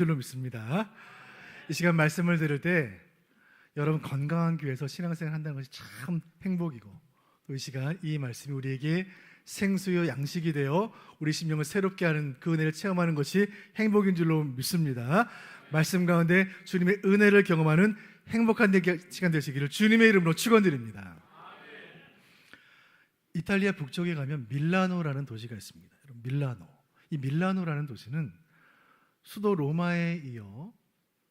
줄로 믿습니다. 이 시간 말씀을 들을 때 여러분 건강한 교회에서 신앙생활 한다는 것이 참 행복이고, 또 이 시간 이 말씀이 우리에게 생수요 양식이 되어 우리 심령을 새롭게 하는 그 은혜를 체험하는 것이 행복인 줄로 믿습니다. 말씀 가운데 주님의 은혜를 경험하는 행복한 시간 되시기를 주님의 이름으로 축원드립니다. 이탈리아 북쪽에 가면 밀라노라는 도시가 있습니다. 밀라노. 이 밀라노라는 도시는 수도 로마에 이어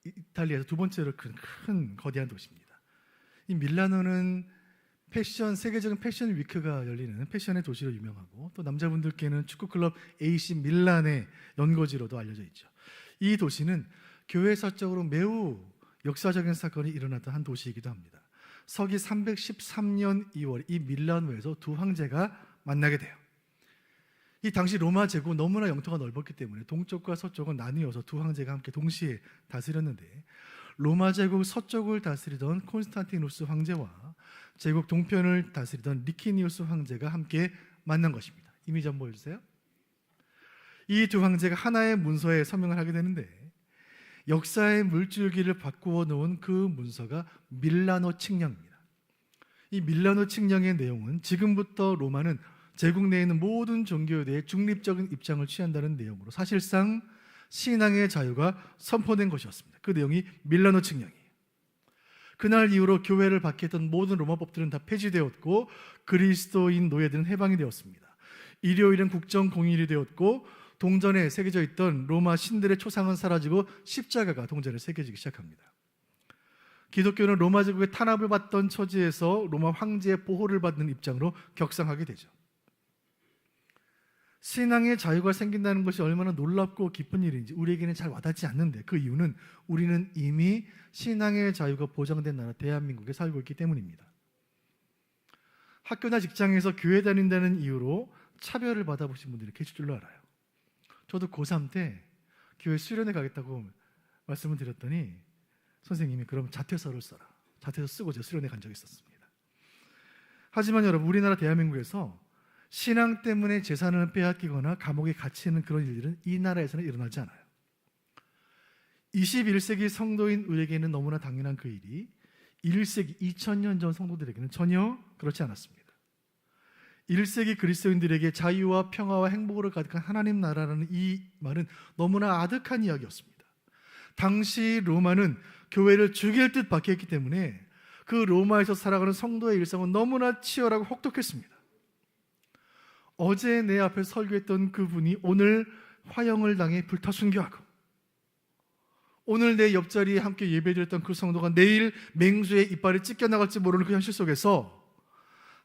이탈리아에서 두 번째로 큰 거대한 도시입니다. 이 밀라노는 세계적인 패션 위크가 열리는 패션의 도시로 유명하고, 또 남자분들께는 축구클럽 AC 밀란의 연고지로도 알려져 있죠. 이 도시는 교회 사적으로 매우 역사적인 사건이 일어났던 한 도시이기도 합니다. 서기 313년 2월 이 밀라노에서 두 황제가 만나게 돼요. 이 당시 로마 제국은 너무나 영토가 넓었기 때문에 동쪽과 서쪽은 나뉘어서 두 황제가 함께 동시에 다스렸는데, 로마 제국 서쪽을 다스리던 콘스탄티누스 황제와 제국 동편을 다스리던 리키니우스 황제가 함께 만난 것입니다. 이미지 한번 보여주세요. 이 두 황제가 하나의 문서에 서명을 하게 되는데, 역사의 물줄기를 바꾸어 놓은 그 문서가 밀라노 칙령입니다. 이 밀라노 칙령의 내용은 지금부터 로마는 제국 내에 있는 모든 종교에 대해 중립적인 입장을 취한다는 내용으로 사실상 신앙의 자유가 선포된 것이었습니다. 그 내용이 밀라노 칙령이에요. 그날 이후로 교회를 박해했던 모든 로마 법들은 다 폐지되었고, 그리스도인 노예들은 해방이 되었습니다. 일요일은 국정 공휴일이 되었고, 동전에 새겨져 있던 로마 신들의 초상은 사라지고 십자가가 동전에 새겨지기 시작합니다. 기독교는 로마 제국의 탄압을 받던 처지에서 로마 황제의 보호를 받는 입장으로 격상하게 되죠. 신앙의 자유가 생긴다는 것이 얼마나 놀랍고 기쁜 일인지 우리에게는 잘 와닿지 않는데, 그 이유는 우리는 이미 신앙의 자유가 보장된 나라 대한민국에 살고 있기 때문입니다. 학교나 직장에서 교회 다닌다는 이유로 차별을 받아보신 분들이 계실 줄로 알아요. 저도 고3 때 교회 수련회 가겠다고 말씀을 드렸더니 선생님이 그럼 자퇴서를 써라, 자퇴서 쓰고 제가 수련회 간 적이 있었습니다. 하지만 여러분, 우리나라 대한민국에서 신앙 때문에 재산을 빼앗기거나 감옥에 갇히는 그런 일들은 이 나라에서는 일어나지 않아요. 21세기 성도인 우리에게는 너무나 당연한 그 일이 1세기 2000년 전 성도들에게는 전혀 그렇지 않았습니다. 1세기 그리스도인들에게 자유와 평화와 행복으로 가득한 하나님 나라라는 이 말은 너무나 아득한 이야기였습니다. 당시 로마는 교회를 죽일 듯 박해했기 때문에 그 로마에서 살아가는 성도의 일상은 너무나 치열하고 혹독했습니다. 어제 내 앞에 설교했던 그분이 오늘 화형을 당해 불타 순교하고, 오늘 내 옆자리에 함께 예배드렸던 그 성도가 내일 맹수의 이빨이 찢겨나갈지 모르는 그 현실 속에서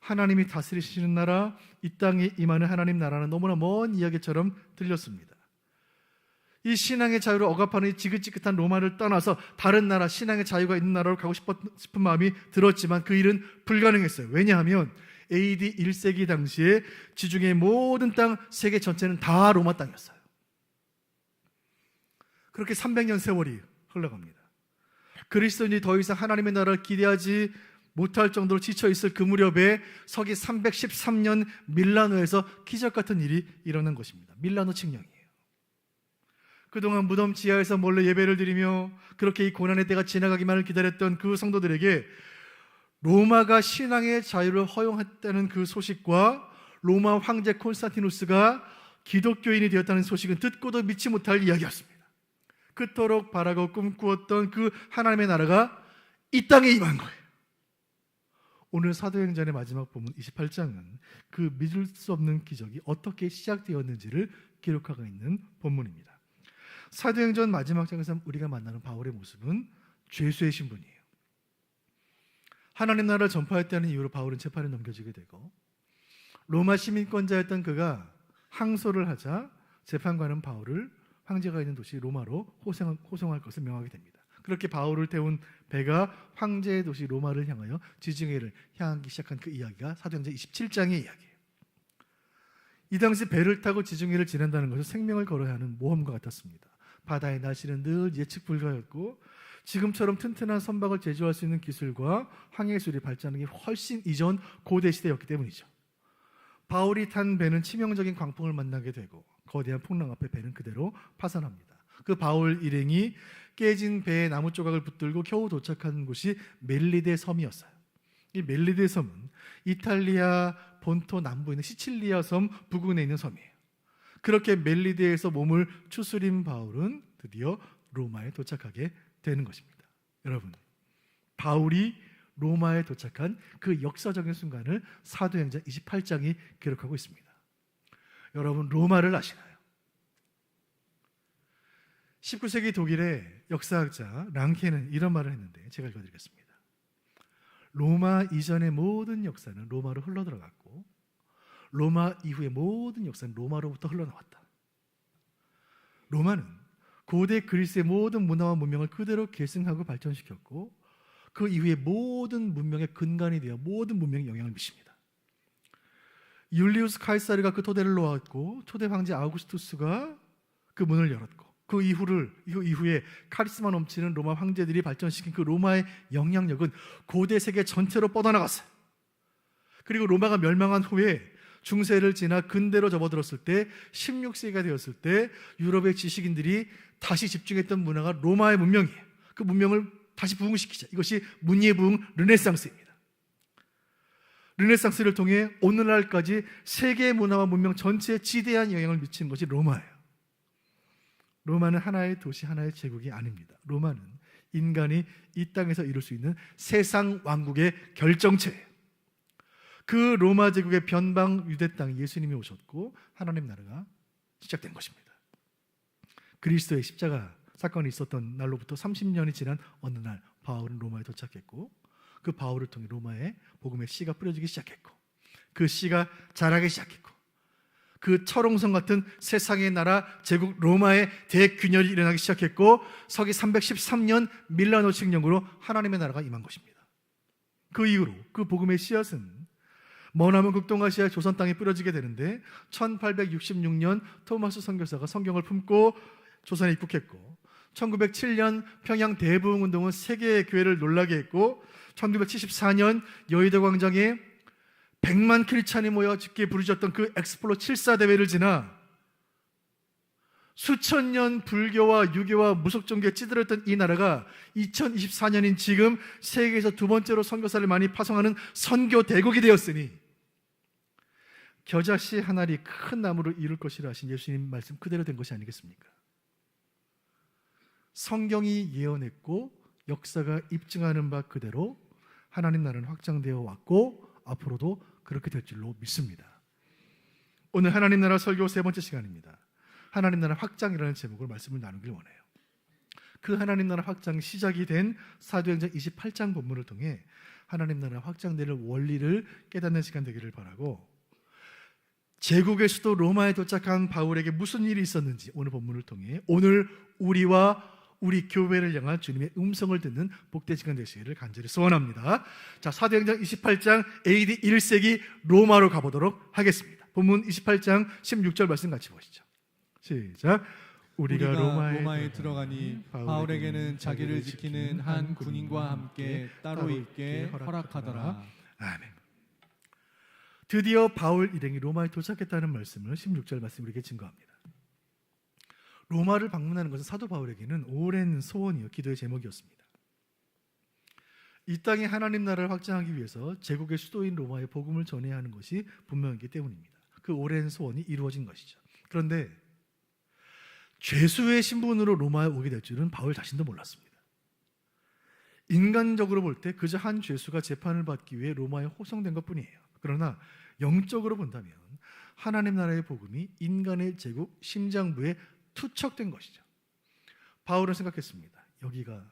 하나님이 다스리시는 나라, 이 땅에 임하는 하나님 나라는 너무나 먼 이야기처럼 들렸습니다. 이 신앙의 자유를 억압하는 이 지긋지긋한 로마를 떠나서 다른 나라, 신앙의 자유가 있는 나라로 가고 싶은 마음이 들었지만 그 일은 불가능했어요. 왜냐하면 AD 1세기 당시에 지중해의 모든 땅, 세계 전체는 다 로마 땅이었어요. 그렇게 300년 세월이 흘러갑니다. 그리스도인이 더 이상 하나님의 나라를 기대하지 못할 정도로 지쳐있을 그 무렵에 서기 313년 밀라노에서 기적 같은 일이 일어난 것입니다. 밀라노 칙령이에요. 그동안 무덤 지하에서 몰래 예배를 드리며 그렇게 이 고난의 때가 지나가기만을 기다렸던 그 성도들에게 로마가 신앙의 자유를 허용했다는 그 소식과 로마 황제 콘스탄티누스가 기독교인이 되었다는 소식은 듣고도 믿지 못할 이야기였습니다. 그토록 바라고 꿈꾸었던 그 하나님의 나라가 이 땅에 임한 거예요. 오늘 사도행전의 마지막 본문 28장은 그 믿을 수 없는 기적이 어떻게 시작되었는지를 기록하고 있는 본문입니다. 사도행전 마지막 장에서 우리가 만나는 바울의 모습은 죄수의 신분이에요. 하나님 나라를 전파했다는 이유로 바울은 재판에 넘겨지게 되고, 로마 시민권자였던 그가 항소를 하자 재판관은 바울을 황제가 있는 도시 로마로 호송할 것을 명하게 됩니다. 그렇게 바울을 태운 배가 황제의 도시 로마를 향하여 지중해를 향하기 시작한 그 이야기가 사도행전 27장의 이야기예요. 이 당시 배를 타고 지중해를 지난다는 것은 생명을 걸어야 하는 모험과 같았습니다. 바다의 날씨는 늘 예측 불가였고, 지금처럼 튼튼한 선박을 제조할 수 있는 기술과 항해술이 발전하기 훨씬 이전 고대 시대였기 때문이죠. 바울이 탄 배는 치명적인 광풍을 만나게 되고 거대한 풍랑 앞에 배는 그대로 파산합니다. 그 바울 일행이 깨진 배에 나무 조각을 붙들고 겨우 도착한 곳이 멜리데 섬이었어요. 이 멜리데 섬은 이탈리아 본토 남부에 있는 시칠리아 섬 부근에 있는 섬이에요. 그렇게 멜리데에서 몸을 추스린 바울은 드디어 로마에 도착하게 되는 것입니다. 여러분, 바울이 로마에 도착한 그 역사적인 순간을 사도행전 28장이 기록하고 있습니다. 여러분, 로마를 아시나요? 19세기 독일의 역사학자 랑케는 이런 말을 했는데 제가 읽어드리겠습니다. 로마 이전의 모든 역사는 로마로 흘러들어갔고 로마 이후의 모든 역사는 로마로부터 흘러나왔다. 로마는 고대 그리스의 모든 문화와 문명을 그대로 계승하고 발전시켰고 그 이후의 모든 문명의 근간이 되어 모든 문명에 영향을 미칩니다. 율리우스 카이사르가 그 토대를 놓았고 초대 황제 아우구스투스가 그 문을 열었고 그 이후에 카리스마 넘치는 로마 황제들이 발전시킨 그 로마의 영향력은 고대 세계 전체로 뻗어나갔어요. 그리고 로마가 멸망한 후에 중세를 지나 근대로 접어들었을 때 16세기가 되었을 때 유럽의 지식인들이 다시 집중했던 문화가 로마의 문명이에요. 그 문명을 다시 부흥시키자. 이것이 문예의 부흥 르네상스입니다. 르네상스를 통해 오늘날까지 세계 문화와 문명 전체에 지대한 영향을 미친 것이 로마예요. 로마는 하나의 도시, 하나의 제국이 아닙니다. 로마는 인간이 이 땅에서 이룰 수 있는 세상 왕국의 결정체예요. 그 로마 제국의 변방 유대 땅에 예수님이 오셨고 하나님 나라가 시작된 것입니다. 그리스도의 십자가 사건이 있었던 날로부터 30년이 지난 어느 날 바울은 로마에 도착했고 그 바울을 통해 로마에 복음의 씨가 뿌려지기 시작했고 그 씨가 자라기 시작했고 그 철옹성 같은 세상의 나라 제국 로마의 대균열이 일어나기 시작했고 서기 313년 밀라노 칙령으로 하나님의 나라가 임한 것입니다. 그 이후로 그 복음의 씨앗은 머나먼 극동아시아 조선 땅에 뿌려지게 되는데 1866년 토마스 선교사가 성경을 품고 조선에 입국했고 1907년 평양 대부흥운동은 세계의 교회를 놀라게 했고 1974년 여의도 광장에 100만 크리스찬이 모여 집기에 부르짖었던 그 엑스플로 74 대회를 지나 수천 년 불교와 유교와 무속종교에 찌들었던 이 나라가 2024년인 지금 세계에서 두 번째로 선교사를 많이 파송하는 선교 대국이 되었으니 겨자씨 한 알이 큰 나무를 이룰 것이라 하신 예수님 말씀 그대로 된 것이 아니겠습니까? 성경이 예언했고 역사가 입증하는 바 그대로 하나님 나라는 확장되어 왔고 앞으로도 그렇게 될 줄로 믿습니다. 오늘 하나님 나라 설교 세 번째 시간입니다. 하나님 나라 확장이라는 제목으로 말씀을 나누길 원해요. 그 하나님 나라 확장 시작이 된 사도행전 28장 본문을 통해 하나님 나라 확장되는 원리를 깨닫는 시간 되기를 바라고 제국의 수도 로마에 도착한 바울에게 무슨 일이 있었는지 오늘 본문을 통해 오늘 우리와 우리 교회를 향한 주님의 음성을 듣는 복된 시간 되시기를 간절히 소원합니다. 자, 사도행전 28장 AD 1세기 로마로 가보도록 하겠습니다. 본문 28장 16절 말씀 같이 보시죠. 시작. 우리가 로마에 들어가니 바울에게는 자기를 지키는 한 군인과 함께 따로 있게 허락하더라. 아멘. 드디어 바울 일행이 로마에 도착했다는 말씀을 16절 말씀 우리에게 증거합니다. 로마를 방문하는 것은 사도 바울에게는 오랜 소원이요 기도의 제목이었습니다. 이 땅에 하나님 나라를 확장하기 위해서 제국의 수도인 로마에 복음을 전해야 하는 것이 분명하기 때문입니다. 그 오랜 소원이 이루어진 것이죠. 그런데 죄수의 신분으로 로마에 오게 될 줄은 바울 자신도 몰랐습니다. 인간적으로 볼 때 그저 한 죄수가 재판을 받기 위해 로마에 호송된 것뿐이에요. 그러나 영적으로 본다면 하나님 나라의 복음이 인간의 제국 심장부에 투척된 것이죠. 바울은 생각했습니다. 여기가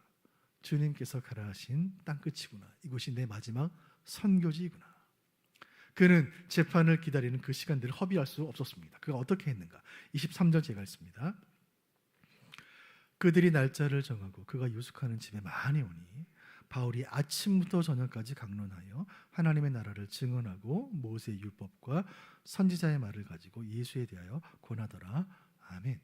주님께서 가라 하신 땅끝이구나. 이곳이 내 마지막 선교지이구나. 그는 재판을 기다리는 그 시간들을 허비할 수 없었습니다. 그가 어떻게 했는가? 23절 제가 읽습니다. 그들이 날짜를 정하고 그가 유숙하는 집에 많이 오니 바울이 아침부터 저녁까지 강론하여 하나님의 나라를 증언하고 모세의 율법과 선지자의 말을 가지고 예수에 대하여 권하더라. 아멘.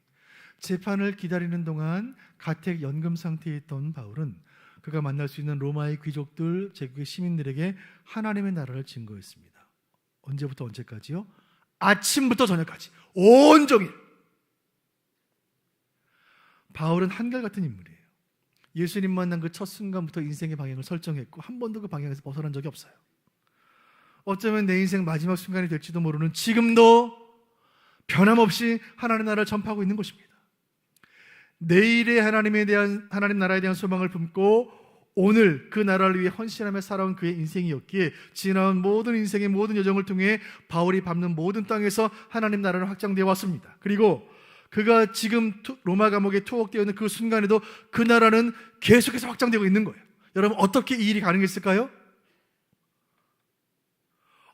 재판을 기다리는 동안 가택 연금 상태에 있던 바울은 그가 만날 수 있는 로마의 귀족들, 제국의 시민들에게 하나님의 나라를 증거했습니다. 언제부터 언제까지요? 아침부터 저녁까지 온종일. 바울은 한결같은 인물이에요. 예수님 만난 그 첫 순간부터 인생의 방향을 설정했고 한 번도 그 방향에서 벗어난 적이 없어요. 어쩌면 내 인생 마지막 순간이 될지도 모르는 지금도 변함없이 하나님 나라를 전파하고 있는 것입니다. 내일의 하나님 나라에 대한 소망을 품고 오늘 그 나라를 위해 헌신하며 살아온 그의 인생이었기에 지나온 모든 인생의 모든 여정을 통해 바울이 밟는 모든 땅에서 하나님 나라는 확장되어 왔습니다. 그리고 그가 지금 로마 감옥에 투옥되어 있는 그 순간에도 그 나라는 계속해서 확장되고 있는 거예요. 여러분, 어떻게 이 일이 가능했을까요?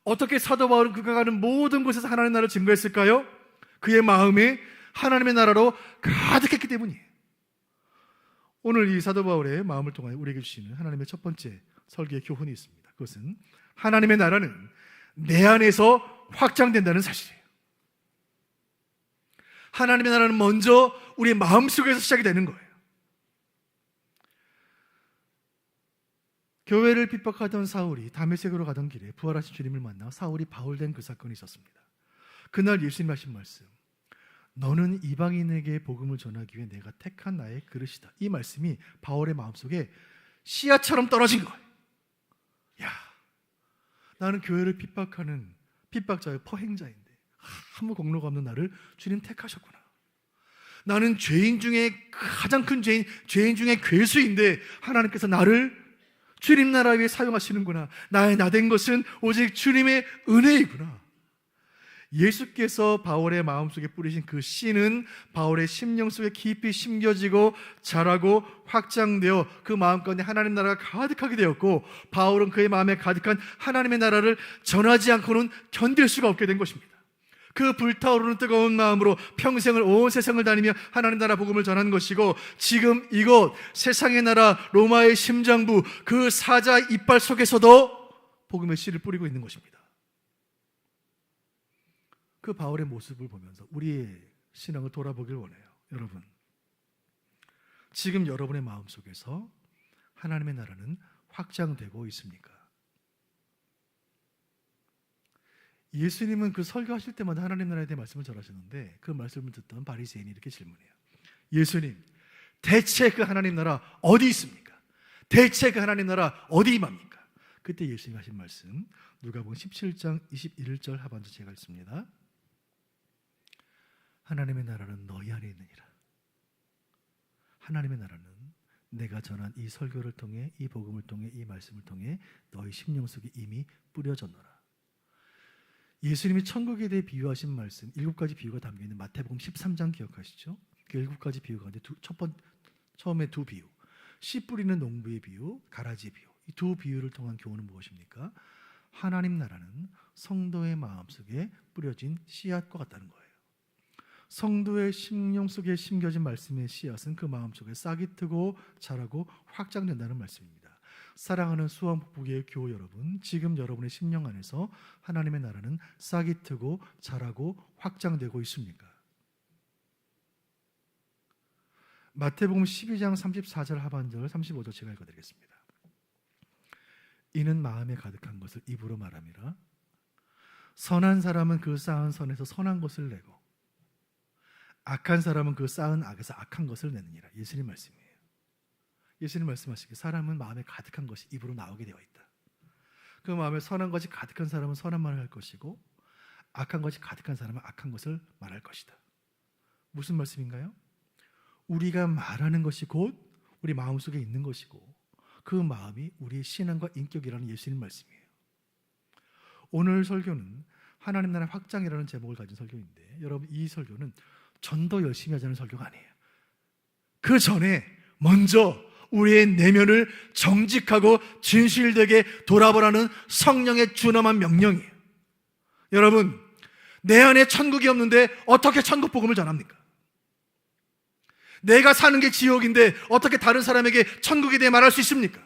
어떻게 사도 바울은 그가 가는 모든 곳에서 하나님의 나라를 증거했을까요? 그의 마음에 하나님의 나라로 가득했기 때문이에요. 오늘 이 사도 바울의 마음을 통하여 우리에게 주시는 하나님의 첫 번째 설교의 교훈이 있습니다. 그것은 하나님의 나라는 내 안에서 확장된다는 사실이에요. 하나님의 나라는 먼저 우리 마음속에서 시작이 되는 거예요. 교회를 핍박하던 사울이 다메섹으로 가던 길에 부활하신 주님을 만나 사울이 바울된 그 사건이 있었습니다. 그날 예수님 하신 말씀, 너는 이방인에게 복음을 전하기 위해 내가 택한 나의 그릇이다. 이 말씀이 바울의 마음속에 씨앗처럼 떨어진 거예요. 야, 나는 교회를 핍박하는 핍박자의 포행자인데 아무 공로가 없는 나를 주님 택하셨구나. 나는 죄인 중에 가장 큰 죄인 중에 괴수인데 하나님께서 나를 주님 나라 위에 사용하시는구나. 나의 나된 것은 오직 주님의 은혜이구나. 예수께서 바울의 마음속에 뿌리신 그 씨는 바울의 심령 속에 깊이 심겨지고 자라고 확장되어 그 마음 가운데 하나님 나라가 가득하게 되었고, 바울은 그의 마음에 가득한 하나님의 나라를 전하지 않고는 견딜 수가 없게 된 것입니다. 그 불타오르는 뜨거운 마음으로 평생을 온 세상을 다니며 하나님 나라 복음을 전한 것이고, 지금 이곳 세상의 나라 로마의 심장부 그 사자 이빨 속에서도 복음의 씨를 뿌리고 있는 것입니다. 그 바울의 모습을 보면서 우리의 신앙을 돌아보길 원해요. 여러분, 지금 여러분의 마음속에서 하나님의 나라는 확장되고 있습니까? 예수님은 그 설교하실 때마다 하나님 나라에 대해 말씀을 전하셨는데 그 말씀을 듣던 바리새인이 이렇게 질문해요. 예수님, 대체 그 하나님 나라 어디 있습니까? 대체 그 하나님 나라 어디 임합니까? 그때 예수님이 하신 말씀, 누가복음 17장 21절 하반절 제가 읽습니다. 하나님의 나라는 너희 안에 있느니라. 하나님의 나라는 내가 전한 이 설교를 통해, 이 복음을 통해, 이 말씀을 통해 너희 심령 속에 이미 뿌려졌노라. 예수님이 천국에 대해 비유하신 말씀 7가지 비유가 담겨있는 마태복음 13장 기억하시죠? 그 7가지 비유 가운데 처음에 두 비유, 씨 뿌리는 농부의 비유, 가라지의 비유, 이 두 비유를 통한 교훈은 무엇입니까? 하나님 나라는 성도의 마음속에 뿌려진 씨앗과 같다는 거예요. 성도의 심령 속에 심겨진 말씀의 씨앗은 그 마음속에 싹이 트고 자라고 확장된다는 말씀입니다. 사랑하는 수원북부교회 교우 여러분, 지금 여러분의 심령 안에서 하나님의 나라는 싹이 트고 자라고 확장되고 있습니까? 마태복음 12장 34절 하반절 35절 제가 읽어드리겠습니다. 이는 마음에 가득한 것을 입으로 말함이라. 선한 사람은 그 쌓은 선에서 선한 것을 내고 악한 사람은 그 쌓은 악에서 악한 것을 내느니라. 예수님 말씀이에요. 예수님 말씀하시기에 사람은 마음에 가득한 것이 입으로 나오게 되어 있다. 그 마음에 선한 것이 가득한 사람은 선한 말을 할 것이고 악한 것이 가득한 사람은 악한 것을 말할 것이다. 무슨 말씀인가요? 우리가 말하는 것이 곧 우리 마음속에 있는 것이고 그 마음이 우리의 신앙과 인격이라는 예수님 말씀이에요. 오늘 설교는 하나님 나라 확장이라는 제목을 가진 설교인데, 여러분, 이 설교는 전도 열심히 하자는 설교가 아니에요. 그 전에 먼저 우리의 내면을 정직하고 진실되게 돌아보라는 성령의 준엄한 명령이에요. 여러분, 내 안에 천국이 없는데 어떻게 천국 복음을 전합니까? 내가 사는 게 지옥인데 어떻게 다른 사람에게 천국에 대해 말할 수 있습니까?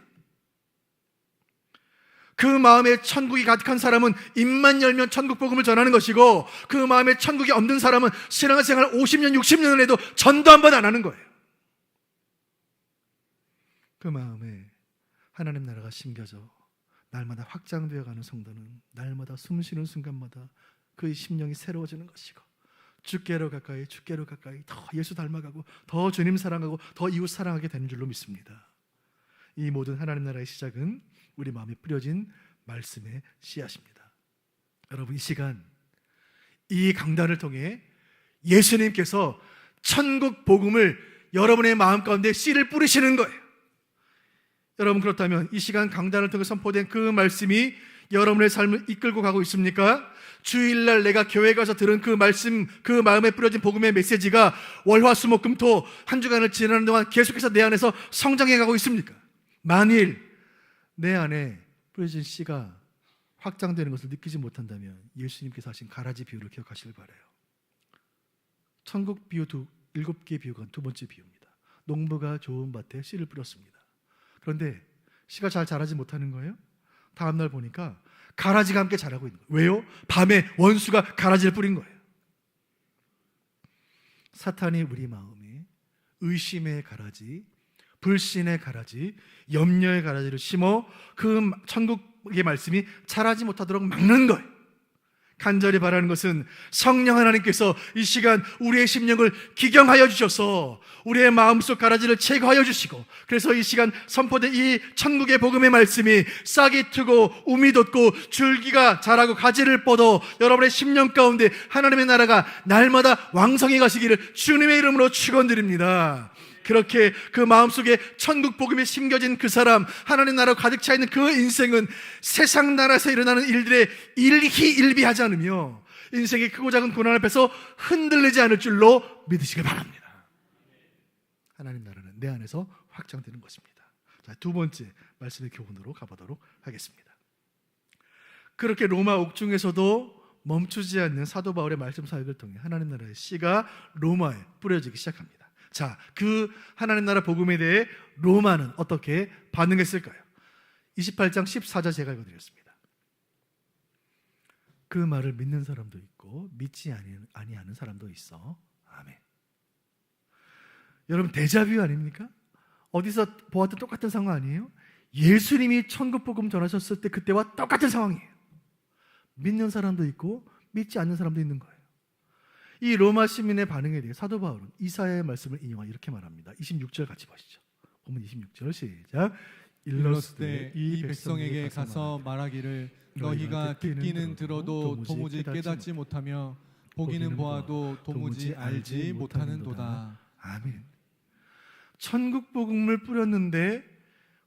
그 마음에 천국이 가득한 사람은 입만 열면 천국 복음을 전하는 것이고, 그 마음에 천국이 없는 사람은 신앙생활 50년, 60년을 해도 전도 한 번 안 하는 거예요. 그 마음에 하나님 나라가 심겨져 날마다 확장되어가는 성도는 날마다 숨쉬는 순간마다 그의 심령이 새로워지는 것이고 주께로 가까이 주께로 가까이 더 예수 닮아가고 더 주님 사랑하고 더 이웃 사랑하게 되는 줄로 믿습니다. 이 모든 하나님 나라의 시작은 우리 마음에 뿌려진 말씀의 씨앗입니다. 여러분, 이 시간 이 강단을 통해 예수님께서 천국 복음을 여러분의 마음 가운데 씨를 뿌리시는 거예요. 여러분, 그렇다면 이 시간 강단을 통해 선포된 그 말씀이 여러분의 삶을 이끌고 가고 있습니까? 주일날 내가 교회 가서 들은 그 말씀, 그 마음에 뿌려진 복음의 메시지가 월화수목금토 한 주간을 지나는 동안 계속해서 내 안에서 성장해 가고 있습니까? 만일 내 안에 뿌려진 씨가 확장되는 것을 느끼지 못한다면 예수님께서 하신 가라지 비유를 기억하시길 바라요. 천국 비유 7개의 비유가 두 번째 비유입니다. 농부가 좋은 밭에 씨를 뿌렸습니다. 그런데 씨가 잘 자라지 못하는 거예요. 다음날 보니까 가라지가 함께 자라고 있는 거예요. 왜요? 밤에 원수가 가라지를 뿌린 거예요. 사탄이 우리 마음에 의심의 가라지, 불신의 가라지, 염려의 가라지를 심어 그 천국의 말씀이 자라지 못하도록 막는 거예요. 간절히 바라는 것은 성령 하나님께서 이 시간 우리의 심령을 기경하여 주셔서 우리의 마음속 가라지를 제거하여 주시고, 그래서 이 시간 선포된 이 천국의 복음의 말씀이 싹이 트고 우미 돋고 줄기가 자라고 가지를 뻗어 여러분의 심령 가운데 하나님의 나라가 날마다 왕성해 가시기를 주님의 이름으로 축원드립니다. 그렇게 그 마음속에 천국 복음이 심겨진 그 사람, 하나님 나라 가득 차 있는 그 인생은 세상 나라에서 일어나는 일들에 일희일비하지 않으며 인생의 크고 작은 고난 앞에서 흔들리지 않을 줄로 믿으시길 바랍니다. 하나님 나라는 내 안에서 확장되는 것입니다. 자, 두 번째 말씀의 교훈으로 가보도록 하겠습니다. 그렇게 로마 옥중에서도 멈추지 않는 사도 바울의 말씀 사역을 통해 하나님 나라의 씨가 로마에 뿌려지기 시작합니다. 자, 그 하나님 나라 복음에 대해 로마는 어떻게 반응했을까요? 28장 14절 제가 읽어드렸습니다. 그 말을 믿는 사람도 있고 믿지 아니하는 사람도 있어. 아멘. 여러분, 데자뷰 아닙니까? 어디서 보았던 똑같은 상황 아니에요? 예수님이 천국 복음 전하셨을 때 그때와 똑같은 상황이에요. 믿는 사람도 있고 믿지 않는 사람도 있는 거예요. 이 로마 시민의 반응에 대해 사도 바울은 이사야의 말씀을 인용하여 이렇게 말합니다. 26절 같이 보시죠. 보면 26절 시작. 일렀을 때 이 백성에게 가서 말하기를 너희가 듣기는 들어도 도무지 깨닫지 못하며 보기는 보아도 도무지 알지 못하는도다. 아멘. 천국 복음을 뿌렸는데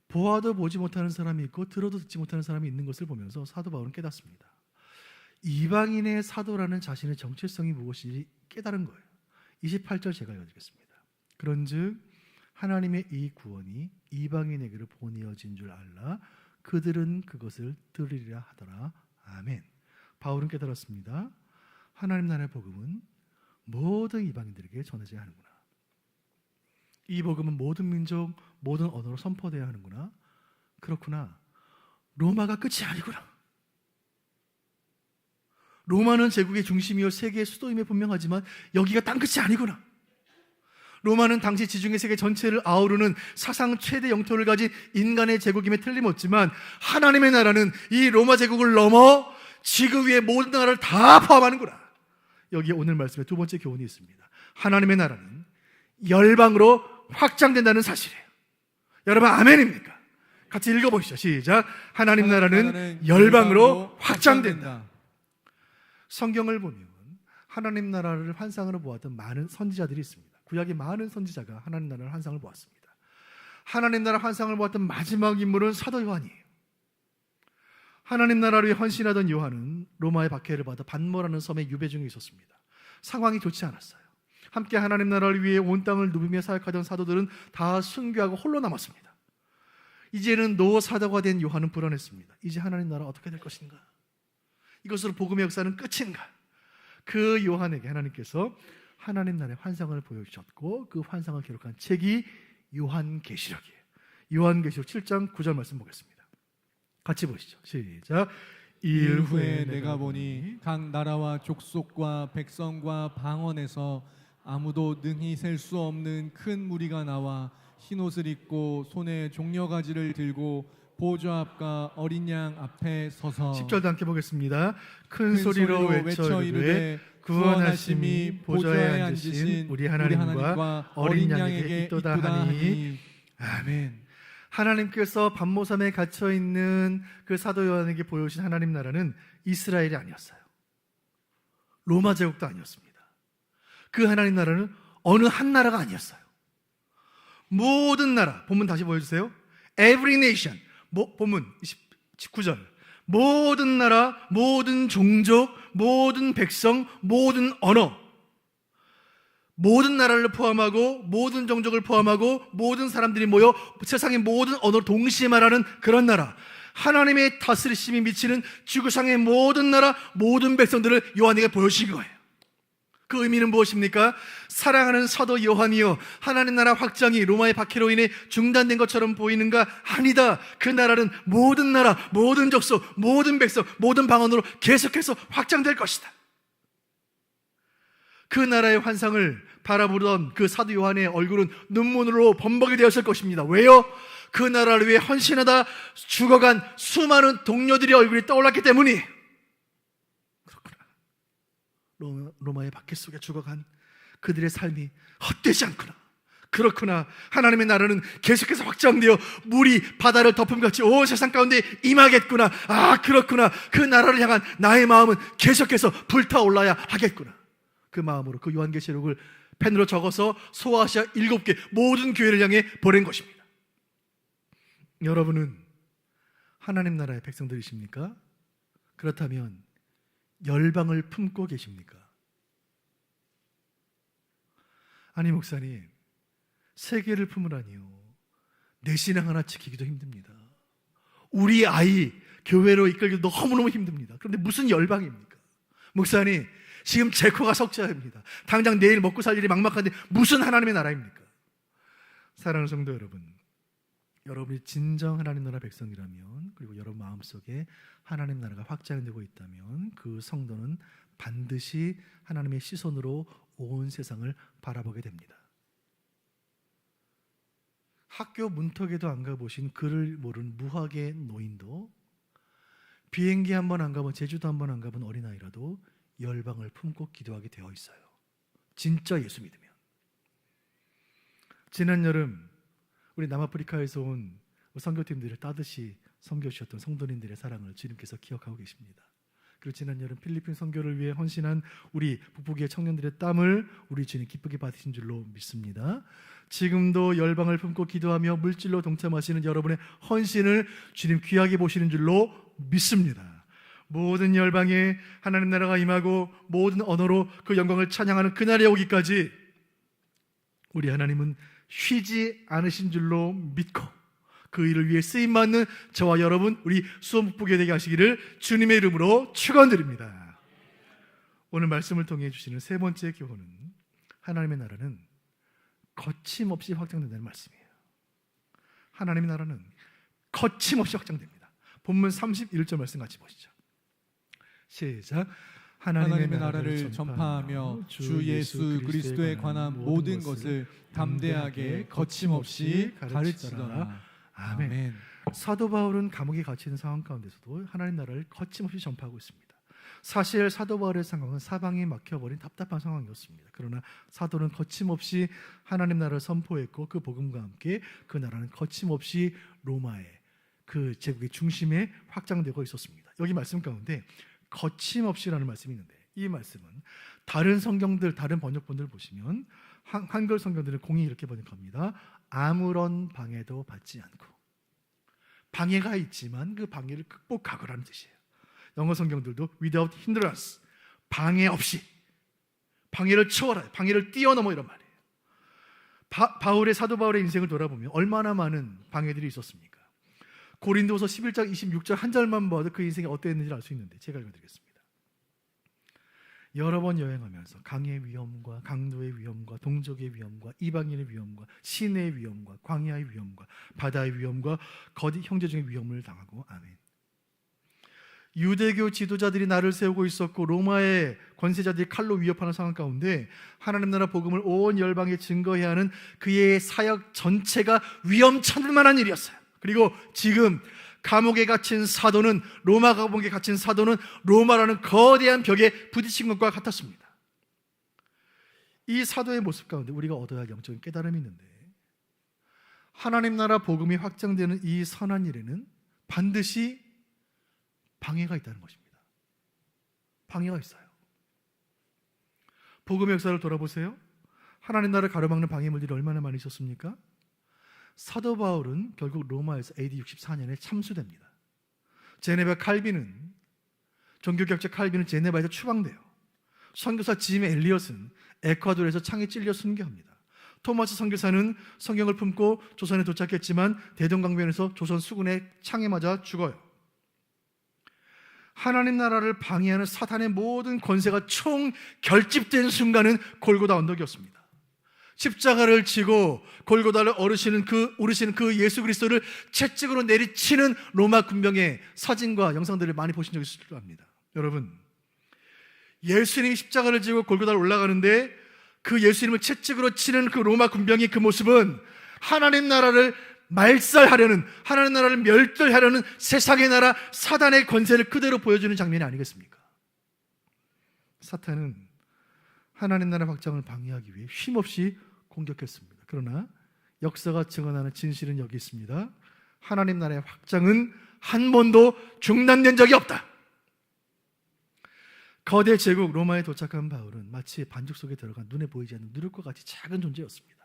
보아도 보지 못하는 사람이 있고 들어도 듣지 못하는 사람이 있는 것을 보면서 사도 바울은 깨닫습니다. 이방인의 사도라는 자신의 정체성이 무엇인지 깨달은 거예요. 28절 제가 읽어드리겠습니다. 그런즉 하나님의 이 구원이 이방인에게로 보내어진 줄 알라. 그들은 그것을 들으리라 하더라. 아멘. 바울은 깨달았습니다. 하나님 나라의 복음은 모든 이방인들에게 전해져야 하는구나. 이 복음은 모든 민족, 모든 언어로 선포되어야 하는구나. 그렇구나. 로마가 끝이 아니구나. 로마는 제국의 중심이요 세계의 수도임에 분명하지만 여기가 땅끝이 아니구나. 로마는 당시 지중해 세계 전체를 아우르는 사상 최대 영토를 가진 인간의 제국임에 틀림없지만 하나님의 나라는 이 로마 제국을 넘어 지구 위의 모든 나라를 다 포함하는구나. 여기에 오늘 말씀에 두 번째 교훈이 있습니다. 하나님의 나라는 열방으로 확장된다는 사실이에요. 여러분, 아멘입니까? 같이 읽어보시죠. 시작. 하나님 나라는 열방으로 확장된다. 성경을 보면 하나님 나라를 환상으로 보았던 많은 선지자들이 있습니다. 구약의 많은 선지자가 하나님 나라를 환상을 보았습니다. 하나님 나라 환상을 보았던 마지막 인물은 사도 요한이에요. 하나님 나라를 위해 헌신하던 요한은 로마의 박해를 받아 반모라는 섬에 유배 중에 있었습니다. 상황이 좋지 않았어요. 함께 하나님 나라를 위해 온 땅을 누비며 사역하던 사도들은 다 순교하고 홀로 남았습니다. 이제는 노 사도가 된 요한은 불안했습니다. 이제 하나님 나라 어떻게 될 것인가? 이것으로 복음의 역사는 끝인가? 그 요한에게 하나님께서 하나님 나라의 환상을 보여주셨고 그 환상을 기록한 책이 요한계시록이에요. 요한계시록 7장 9절 말씀 보겠습니다. 같이 보시죠. 시작. 일 후에 내가 보니 각 나라와 족속과 백성과 방언에서 아무도 능히 셀 수 없는 큰 무리가 나와 흰옷을 입고 손에 종려가지를 들고 보좌 앞과 어린 양 앞에 서서 10절도 함께 보겠습니다. 큰 소리로 외쳐 이르되 구원하심이 보좌에 앉으신 우리 하나님과 어린 양에게 있도다 하니 아멘. 하나님께서 반모섬에 갇혀 있는 그 사도 요한에게 보여주신 하나님 나라는 이스라엘이 아니었어요. 로마 제국도 아니었습니다. 그 하나님 나라는 어느 한 나라가 아니었어요. 모든 나라, 본문 다시 보여주세요. Every nation, 본문 19절. 모든 나라, 모든 종족, 모든 백성, 모든 언어, 모든 나라를 포함하고 모든 종족을 포함하고 모든 사람들이 모여 세상의 모든 언어를 동시에 말하는 그런 나라, 하나님의 다스리심이 미치는 지구상의 모든 나라, 모든 백성들을 요한에게 보여주신 거예요. 그 의미는 무엇입니까? 사랑하는 사도 요한이여, 하나님 나라 확장이 로마의 박해로 인해 중단된 것처럼 보이는가? 아니다. 그 나라는 모든 나라, 모든 족속, 모든 백성, 모든 방언으로 계속해서 확장될 것이다. 그 나라의 환상을 바라보던 그 사도 요한의 얼굴은 눈물로 범벅이 되었을 것입니다. 왜요? 그 나라를 위해 헌신하다 죽어간 수많은 동료들의 얼굴이 떠올랐기 때문이. 그렇구나. 로마의 박해 속에 죽어간 그들의 삶이 헛되지 않구나. 그렇구나. 하나님의 나라는 계속해서 확장되어 물이 바다를 덮음같이 온 세상 가운데 임하겠구나. 아, 그렇구나. 그 나라를 향한 나의 마음은 계속해서 불타올라야 하겠구나. 그 마음으로 그 요한계시록을 펜으로 적어서 소아시아 7개 모든 교회를 향해 보낸 것입니다. 여러분은 하나님 나라의 백성들이십니까? 그렇다면 열방을 품고 계십니까? 아니 목사님, 세계를 품으라니요. 내 신앙 하나 지키기도 힘듭니다. 우리 아이 교회로 이끌기도 너무너무 힘듭니다. 그런데 무슨 열방입니까? 목사님, 지금 제코가 석자입니다. 당장 내일 먹고 살 일이 막막한데 무슨 하나님의 나라입니까? 사랑하는 성도 여러분, 여러분이 진정 하나님 나라 백성이라면, 그리고 여러분 마음속에 하나님 나라가 확장되고 있다면 그 성도는 반드시 하나님의 시선으로 온 세상을 바라보게 됩니다. 학교 문턱에도 안 가보신 글을 모르는 무학의 노인도, 비행기 한 번 안 가본, 제주도 한 번 안 가본 어린아이라도 열방을 품고 기도하게 되어 있어요. 진짜 예수 믿으면. 지난 여름 우리 남아프리카에서 온 선교팀들을 따뜻이 섬겨주셨던 성도님들의 사랑을 주님께서 기억하고 계십니다. 그리고 지난 여름 필리핀 선교를 위해 헌신한 우리 북부교회 청년들의 땀을 우리 주님 기쁘게 받으신 줄로 믿습니다. 지금도 열방을 품고 기도하며 물질로 동참하시는 여러분의 헌신을 주님 귀하게 보시는 줄로 믿습니다. 모든 열방에 하나님 나라가 임하고 모든 언어로 그 영광을 찬양하는 그날에 오기까지 우리 하나님은 쉬지 않으신 줄로 믿고 그 일을 위해 쓰임받는 저와 여러분, 우리 수원북부교회 되게 하시기를 주님의 이름으로 축원드립니다. 오늘 말씀을 통해 주시는 세 번째 교훈은 하나님의 나라는 거침없이 확장된다는 말씀이에요. 하나님의 나라는 거침없이 확장됩니다. 본문 31절 말씀 같이 보시죠. 시작. 하나님의 나라를 전파하며 주 예수 그리스도에 관한 모든 것을 담대하게 거침없이 가르치더라. 아멘. 사도 바울은 감옥에 갇혀 있는 상황 가운데서도 하나님 나라를 거침없이 전파하고 있습니다. 사실 사도 바울의 상황은 사방이 막혀버린 답답한 상황이었습니다. 그러나 사도는 거침없이 하나님 나라를 선포했고 그 복음과 함께 그 나라는 거침없이 로마의 그 제국의 중심에 확장되고 있었습니다. 여기 말씀 가운데 거침없이라는 말씀이 있는데, 이 말씀은 다른 성경들, 다른 번역본들 보시면 한글 성경들은 공이 이렇게 번역합니다. 아무런 방해도 받지 않고. 방해가 있지만 그 방해를 극복하고라는 뜻이에요. 영어 성경들도 without hindrance, 방해 없이, 방해를 초월하여, 방해를 뛰어넘어, 이런 말이에요. 사도 바울의 인생을 돌아보면 얼마나 많은 방해들이 있었습니까? 고린도서 11장 26절 한 절만 봐도 그 인생이 어땠는지 알 수 있는데 제가 읽어드리겠습니다. 여러 번 여행하면서 강의 위험과 강도의 위험과 동족의 위험과 이방인의 위험과 시내의 위험과 광야의 위험과 바다의 위험과 거짓 형제중의 위험을 당하고, 아멘. 유대교 지도자들이 나를 세우고 있었고 로마의 권세자들이 칼로 위협하는 상황 가운데 하나님 나라 복음을 온 열방에 증거해야 하는 그의 사역 전체가 위험천만 만한 일이었어요. 그리고 지금 감옥에 갇힌 사도는, 로마 감옥에 갇힌 사도는 로마라는 거대한 벽에 부딪힌 것과 같았습니다. 이 사도의 모습 가운데 우리가 얻어야 할 영적인 깨달음이 있는데, 하나님 나라 복음이 확장되는 이 선한 일에는 반드시 방해가 있다는 것입니다. 방해가 있어요. 복음의 역사를 돌아보세요. 하나님 나라를 가로막는 방해물들이 얼마나 많이 있었습니까? 사도 바울은 결국 로마에서 AD 64년에 참수됩니다. 제네바 칼빈은, 종교개혁자 칼빈은 제네바에서 추방돼요. 선교사 짐 엘리엇은 에콰도르에서 창에 찔려 순교합니다. 토마스 선교사는 성경을 품고 조선에 도착했지만 대동강변에서 조선 수군의 창에 맞아 죽어요. 하나님 나라를 방해하는 사탄의 모든 권세가 총 결집된 순간은 골고다 언덕이었습니다. 십자가를 지고 골고다를 오르시는 그 예수 그리스도를 채찍으로 내리치는 로마 군병의 사진과 영상들을 많이 보신 적이 있을 겁니다. 여러분, 예수님이 십자가를 지고 골고다를 올라가는데 그 예수님을 채찍으로 치는 그 로마 군병의 그 모습은 하나님 나라를 말살하려는, 하나님 나라를 멸절하려는 세상의 나라 사단의 권세를 그대로 보여주는 장면이 아니겠습니까? 사탄은 하나님 나라 확장을 방해하기 위해 쉼없이 공격했습니다. 그러나 역사가 증언하는 진실은 여기 있습니다. 하나님 나라의 확장은 한 번도 중단된 적이 없다. 거대 제국 로마에 도착한 바울은 마치 반죽 속에 들어간 눈에 보이지 않는 누룩과 같이 작은 존재였습니다.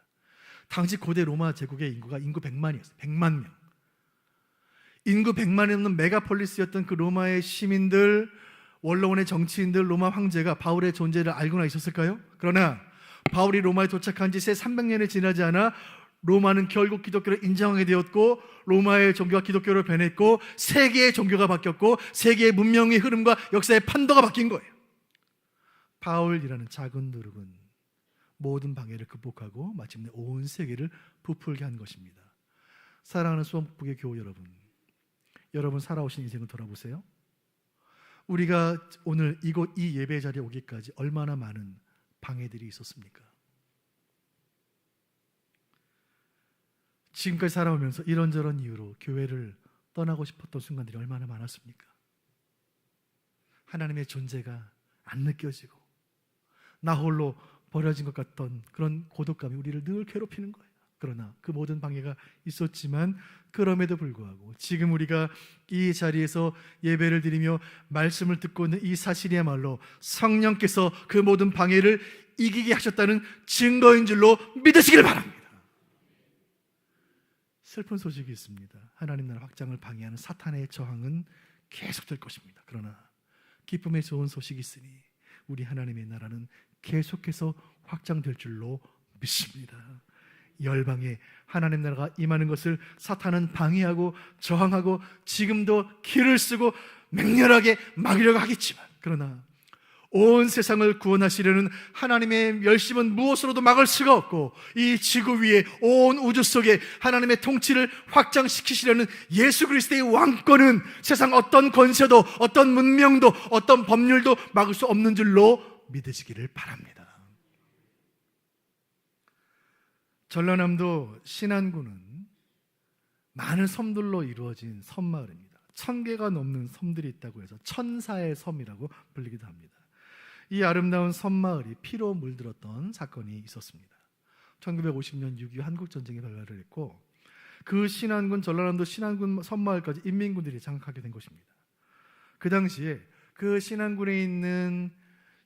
당시 고대 로마 제국의 인구가 인구 100만이었어요. 100만 명. 인구 100만이 넘는 메가폴리스였던 그 로마의 시민들, 원로원의 정치인들, 로마 황제가 바울의 존재를 알고나 있었을까요? 그러나 바울이 로마에 도착한 지 새 300년이 지나지 않아 로마는 결국 기독교를 인정하게 되었고, 로마의 종교가 기독교로 변했고, 세계의 종교가 바뀌었고, 세계의 문명의 흐름과 역사의 판도가 바뀐 거예요. 바울이라는 작은 누룩은 모든 방해를 극복하고 마침내 온 세계를 부풀게 한 것입니다. 사랑하는 수원북의 교우 여러분, 여러분 살아오신 인생을 돌아보세요. 우리가 오늘 이곳 이 예배 자리에 오기까지 얼마나 많은 방해들이 있었습니까? 지금까지 살아오면서 이런저런 이유로 교회를 떠나고 싶었던 순간들이 얼마나 많았습니까? 하나님의 존재가 안 느껴지고 나 홀로 버려진 것 같던 그런 고독감이 우리를 늘 괴롭히는 거예요. 그러나 그 모든 방해가 있었지만 그럼에도 불구하고 지금 우리가 이 자리에서 예배를 드리며 말씀을 듣고 있는 이 사실이야말로 성령께서 그 모든 방해를 이기게 하셨다는 증거인 줄로 믿으시길 바랍니다. 슬픈 소식이 있습니다. 하나님 나라 확장을 방해하는 사탄의 저항은 계속될 것입니다. 그러나 기쁨의 좋은 소식이 있으니 우리 하나님의 나라는 계속해서 확장될 줄로 믿습니다. 열방에 하나님 나라가 임하는 것을 사탄은 방해하고 저항하고 지금도 길을 쓰고 맹렬하게 막으려고 하겠지만, 그러나 온 세상을 구원하시려는 하나님의 열심은 무엇으로도 막을 수가 없고, 이 지구 위에 온 우주 속에 하나님의 통치를 확장시키시려는 예수 그리스도의 왕권은 세상 어떤 권세도 어떤 문명도 어떤 법률도 막을 수 없는 줄로 믿으시기를 바랍니다. 전라남도 신안군은 많은 섬들로 이루어진 섬마을입니다. 1000개가 넘는 섬들이 있다고 해서 천사의 섬이라고 불리기도 합니다. 이 아름다운 섬마을이 피로 물들었던 사건이 있었습니다. 1950년 6.25 한국전쟁에 발발을 했고, 그 신안군, 전라남도 신안군 섬마을까지 인민군들이 장악하게 된 것입니다. 그 당시에 그 신안군에 있는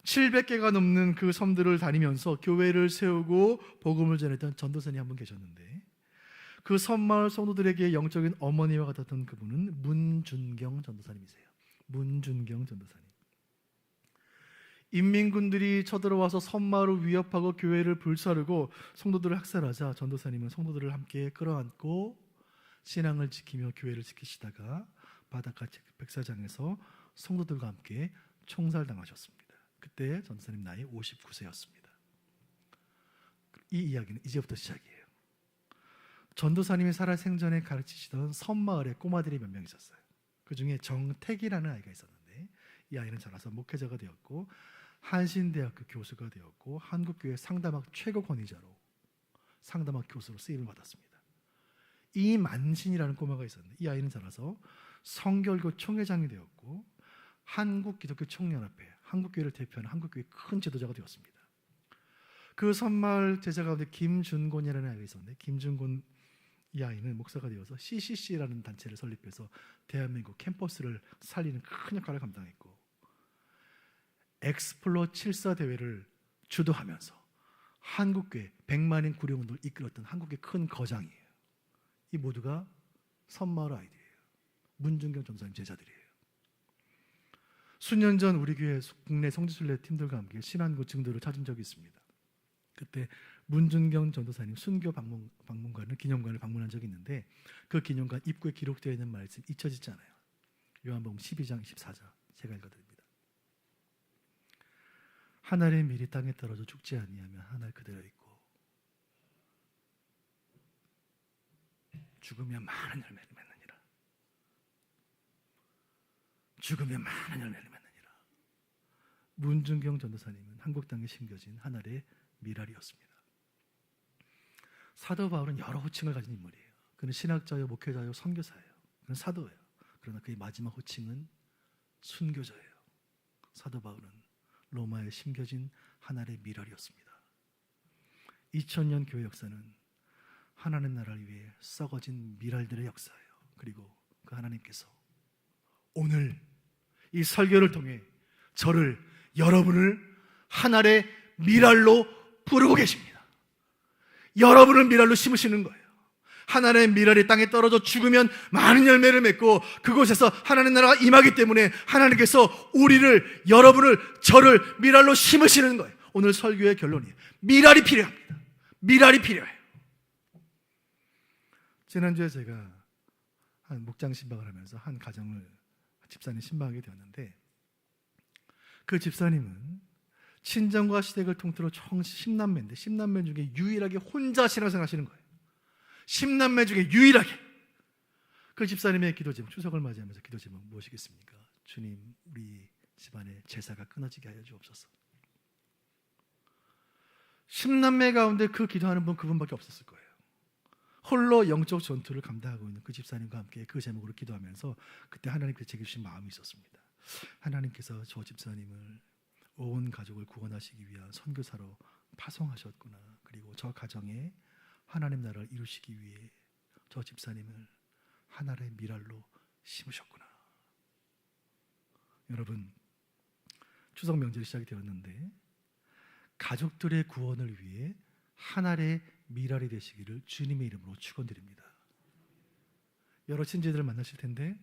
700개가 넘는 그 섬들을 다니면서 교회를 세우고 복음을 전했던 전도사님이 한 분 계셨는데, 그 섬마을 성도들에게 영적인 어머니와 같았던 그분은 문준경 전도사님이세요. 문준경 전도사님. 인민군들이 쳐들어와서 섬마을을 위협하고 교회를 불사르고 성도들을 학살하자 전도사님은 성도들을 함께 끌어안고 신앙을 지키며 교회를 지키시다가 바닷가 백사장에서 성도들과 함께 총살당하셨습니다. 그때 전도사님 나이 59세였습니다. 이 이야기는 이제부터 시작이에요. 전도사님이 살아생전에 가르치시던 섬마을에 꼬마들이 몇 명 있었어요. 그 중에 정택이라는 아이가 있었는데, 이 아이는 자라서 목회자가 되었고 한신대학교 교수가 되었고 한국교회 상담학 최고 권위자로 상담학 교수로 쓰임을 받았습니다. 이만신이라는 꼬마가 있었는데, 이 아이는 자라서 성결교 총회장이 되었고 한국기독교 총연합회, 한국교회를 대표하는 한국교회 큰 지도자가 되었습니다. 그 선마을 제자 가운데 김준곤이라는 아이가 있었는데, 김준곤 이 아이는 목사가 되어서 CCC라는 단체를 설립해서 대한민국 캠퍼스를 살리는 큰 역할을 감당했고, 엑스플로 74 대회를 주도하면서 한국교회 100만인 구령운동을 이끌었던 한국의 큰 거장이에요. 이 모두가 선마을 아이들이에요. 문준경 전도사님 제자들이에요. 수년 전 우리 교회 국내 성지순례 팀들과 함께 신안고 증도를 찾은 적이 있습니다. 그때 문준경 전도사님 순교 박물관을 기념관을 방문한 적이 있는데, 그 기념관 입구에 기록되어 있는 말씀 잊혀지지 않아요. 요한복음 12장 24절 제가 읽어드립니다. 하늘의 밀이 땅에 떨어져 죽지 아니하면 하늘 그대로 있고 죽으면 많은 열매를 맺느니라. 죽으면 많은 열매를 맺느니라. 문준경 전도사님은 한국 땅에 심겨진 하늘의 미랄이었습니다. 사도 바울은 여러 호칭을 가진 인물이에요. 그는 신학자요, 목회자요, 선교사예요. 그는 사도예요. 그러나 그의 마지막 호칭은 순교자예요. 사도 바울은 로마에 심겨진 하늘의 미랄이었습니다. 2000년 교회 역사는 하나님 나라를 위해 썩어진 미랄들의 역사예요. 그리고 그 하나님께서 오늘 이 설교를 통해 저를, 여러분을 하늘의 미랄로 부르고 계십니다. 여러분을 미랄로 심으시는 거예요. 하나님의 미랄이 땅에 떨어져 죽으면 많은 열매를 맺고 그곳에서 하나님 나라가 임하기 때문에 하나님께서 우리를, 여러분을, 저를 미랄로 심으시는 거예요. 오늘 설교의 결론이에요. 미랄이 필요합니다. 미랄이 필요해요. 지난주에 제가 한 목장 신방을 하면서 한 가정을 집사님 신방하게 되었는데, 그 집사님은 친정과 시댁을 통틀어 총 10남매인데 10남매 중에 유일하게 혼자 신앙생활 하시는 거예요. 10남매 중에 유일하게. 그 집사님의 기도 제목, 추석을 맞이하면서 기도 제목 무엇이겠습니까? 주님, 우리 집안의 제사가 끊어지게 하여 주옵소서. 10남매 가운데 그 기도하는 분, 그분밖에 없었을 거예요. 홀로 영적 전투를 감당하고 있는 그 집사님과 함께 그 제목으로 기도하면서 그때 하나님께서 제게 주신 마음이 있었습니다. 하나님께서 저 집사님을 온 가족을 구원하시기 위한 선교사로 파송하셨구나. 그리고 저 가정에 하나님 나라를 이루시기 위해 저 집사님을 하나의 미랄로 심으셨구나. 여러분, 추석 명절이 시작이 되었는데 가족들의 구원을 위해 하나의 미랄이 되시기를 주님의 이름으로 축원드립니다. 여러 친지들을 만나실 텐데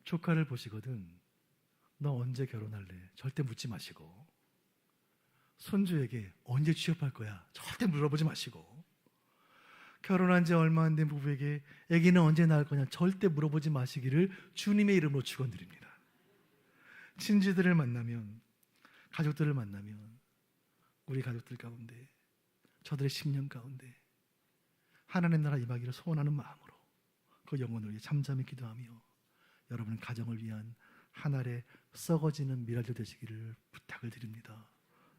조카를 보시거든 너 언제 결혼할래? 절대 묻지 마시고, 손주에게 언제 취업할 거야? 절대 물어보지 마시고, 결혼한 지 얼마 안 된 부부에게 아기는 언제 낳을 거냐? 절대 물어보지 마시기를 주님의 이름으로 축원드립니다. 친지들을 만나면, 가족들을 만나면 우리 가족들 가운데, 저들의 10년 가운데 하나님 나라 임하기를 소원하는 마음으로 그 영혼을 위해 잠잠히 기도하며 여러분 가정을 위한 하늘의 썩어지는 미랄들 되시기를 부탁을 드립니다.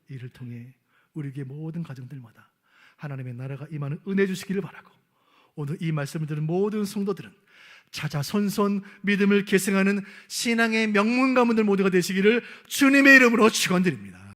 이를 통해 우리에게 모든 가정들마다 하나님의 나라가 임하는 은혜 주시기를 바라고, 오늘 이 말씀을 들은 모든 성도들은 자자손손 믿음을 계승하는 신앙의 명문 가문들 모두가 되시기를 주님의 이름으로 축원드립니다.